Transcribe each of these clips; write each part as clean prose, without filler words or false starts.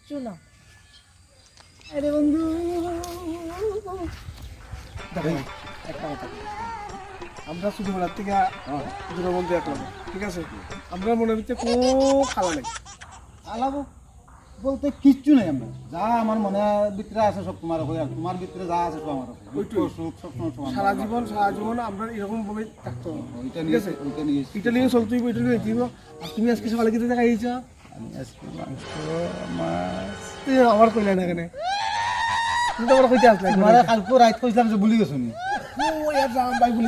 কিচ্ছু না। আরে বন্ধু একটা কথা, আমরা ছোটবেলার থেকে দুটো বন্ধু একলা, ঠিক আছে? আমরা মনের ভিতরে খুব খালা লাগে। আলাদা বলতে কিচ্ছু নেই, আমরা যা আমার মনে ভিতরে আছে সব তোমার হয়ে, আর তোমার ভিতরে যা আছে সব আমার সুখ সবসময় সারা জীবন আমরা এরকম ভাবে থাকতো। ওইটা ঠিক নিয়ে আছে, ওইটা নিয়ে এটা নিয়ে চলতে হইব, এটা নিয়ে দিব। আর তুমি আজকে সকালে কি দেখা গেছ? আমি আজকে মাংস মাছ তুই আমার কইলে না কেন? তুমি তো আমার কইতে আসলে তোমার কালকে রাত কইছিলাম যে ভুলি গেছো নি,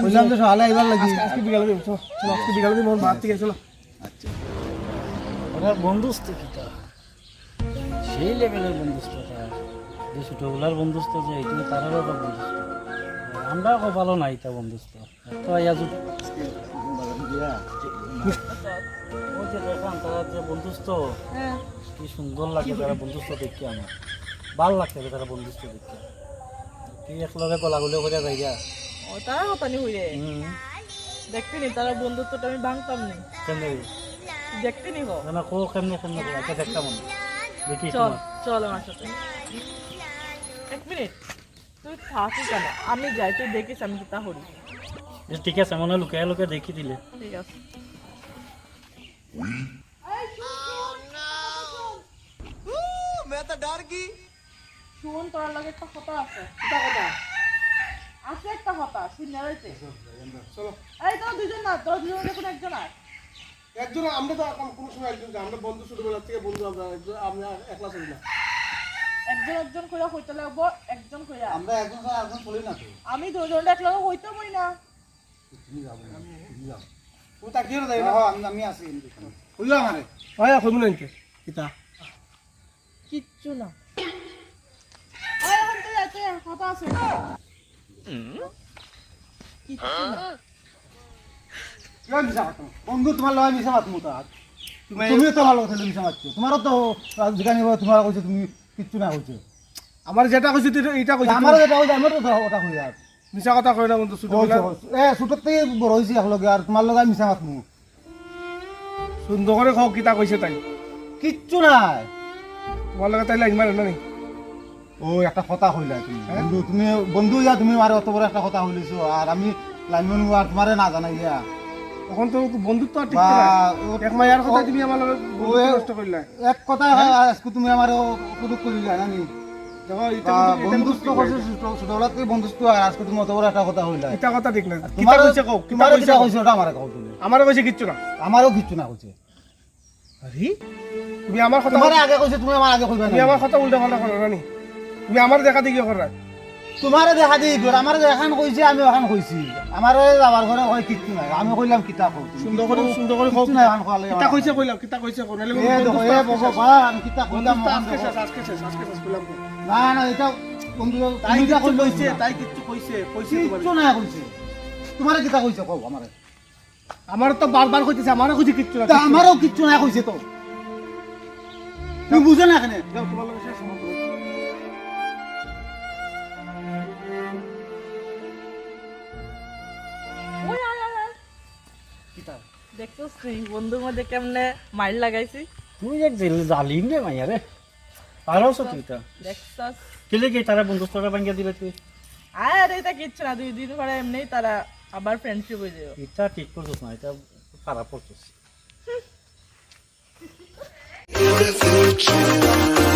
কইলাম যে সকালে আইবার লাগি। আজকে বিকালে দিব, চলো আজকে বিকালে দিব, মোর বাড়ি থেকে চলো। আচ্ছা ওরা বন্ধুত্ব কিটা সেই লেভেলের বন্ধুত্বটা, যে ছোটবেলার বন্ধুত্ব যে এইটা তারারও একটা বন্ধুত্ব। আমরা ভালো নাই তা বন্ধুত্ব তো আজ ওই যে দেখান তারা যে বন্ধুত্ব কি সুন্দর লাগে, তারা বন্ধুত্ব দেখতে আমার ভাল লাগছে তারা বন্ধুত্ব দেখতে। তুই একলগে গলাগুলো করে যাইগা ও তারা হতানি হইরে দেখতে নি, তারা বন্ধুত্বটা আমি ভাঙতাম নি, কেমনে দেখতে নিব। না কো কেমনে কেমনে আচ্ছা দেখতাম দেখি চল চল আমার সাথে। এক মিনিট, তুই থাকি কেন? আমি যাই, তুই দেখিস আমি তা হরি। ঠিক আছে, মনে লুকায় লুকায় দেখি দিলে ঠিক আছে। শুন, তোর লগে একটা কথা আছে। এটা কথা আছে, একটা কথা শুনে রইতে। চলো এই তোর দুজন না, তোর দুজনের কোন একজন আর একজন, আমরা তো এখন কোনো সময় একজন, আমরা বন্ধু ছোটবেলার থেকে বন্ধু, আমরা একলা চলি না। একজন কইরা হইতে লাগবো, একজন কইরা। আমরা একজন ছাড়া একজন চলি না তো। আমি দুজনটা একলগে হইতে পারি না। তুমি যাবো না, তুমি যাও। তুমি তাকিয়ে যাই না। হ্যাঁ, আমি আছি কইলো আমারে হয় কইব না নিতে কিতা কিচ্ছু না। এই এখন তুই আছে কথা আছে। কিচ্ছু না। কেন মিশা মাতো বন্ধু, তোমার লয় মিশা মাত মুতা তুমিও তো ভালো কথা মিশা মারছো। তোমারও তো যেখানে তোমার কইছো তুমি কিচ্ছু না কইছো। আমার যেটা কইছি তুই এইটা কইছি, আমারও যেটা কইছো আমারও তো ওটা কই আর মিছা কথা কই না বন্ধু। ছোটবেলা ছোটর থেকে বড় হয়েছি একলগে, আর তোমার লগে মিশা মাত মু সুন্দর করে খাও কিতা কইছে তাই, কিচ্ছু নাই। তোমার লগে তাই লাগি মারে না নি। ও একটা কথা কইলা তুমি বন্ধু, তুমি বন্ধু ইয়া তুমি আর অত বড় একটা কথা কইলিছো, আর আমি লাইমন আর তোমারে না জানাই ইয়া তখন তো বন্ধুত্ব আর ঠিক বা না। ও- এক মাইয়ার কথা তুমি আমার লগে ও- নষ্ট করলা। এক কথা আজকে তুমি আমার কুদুক করিলা জানি। দেখো এটা বন্ধুত্ব করছে ছোটবেলা থেকে বন্ধুত্ব, আর আজকে তুমি অত বড় একটা কথা কইলা। এটা কথা ঠিক না। কিতা তোমার কইছে কও, কিতা তোমার কইছে যেটা কও। কইছো ওটা আমারে কও তুমি। আমারও কইছে কিচ্ছু না। আমারও কিচ্ছু না কইছে। আরে তুমি আমার কথা, তোমারে আগে কইছে, তুমি আমার আগে কইবা তুমি না। আমার কথা উল্টা পাল্টা করো না নি। তুমি আমার দেখা দেখি করা। তোমারে দেখা দিই তোর আমারে এখন কইছে, আমি এখন কইছি। আমারে যাবার ঘরে কই কিচ্ছু নাই, আমি কইলাম কিতা কও সুন্দর করে কও। কিচ্ছু নাই এখন কইলে কিতা কইছে কইলাম, কিতা কইছে কও, নালে এ দেখো এ ভগবান কিতা কইলাম আজকে শেষ কইলাম। না না এটা বন্ধু তাই তুমি যা কিচ্ছু কইলো কইছে, তাই কিচ্ছু কইছে, কইছে কিচ্ছু তোমারে। না কইছে। তোমারে কিতা কইছে কও আমারে। আমার তো বারবার কইতেছে, আমারও কইছে কিচ্ছু না। তা আমারও কিচ্ছু না কইছে তো, তুমি বুঝো না এখানে। যাও তোমার লগে শেষ সম্পর্ক। ওই আয় আয় আয়। দেখছস তুই বন্ধুর মধ্যে কেমনে মাইল লাগাইছি? তুই এক জালিম রে মাইয়া রে, পারছ তুই তা দেখছস? কেলে কি তারা বন্ধুত্বটা ভাঙিয়া দিবে তুই? আরে এটা কিচ্ছু না, 2 দিন পরে এমনি তারা আবার ফ্রেন্ডশিপ হয়ে যাবে। এটা ঠিক করছিস না, এটা খারাপ করছিস। Future.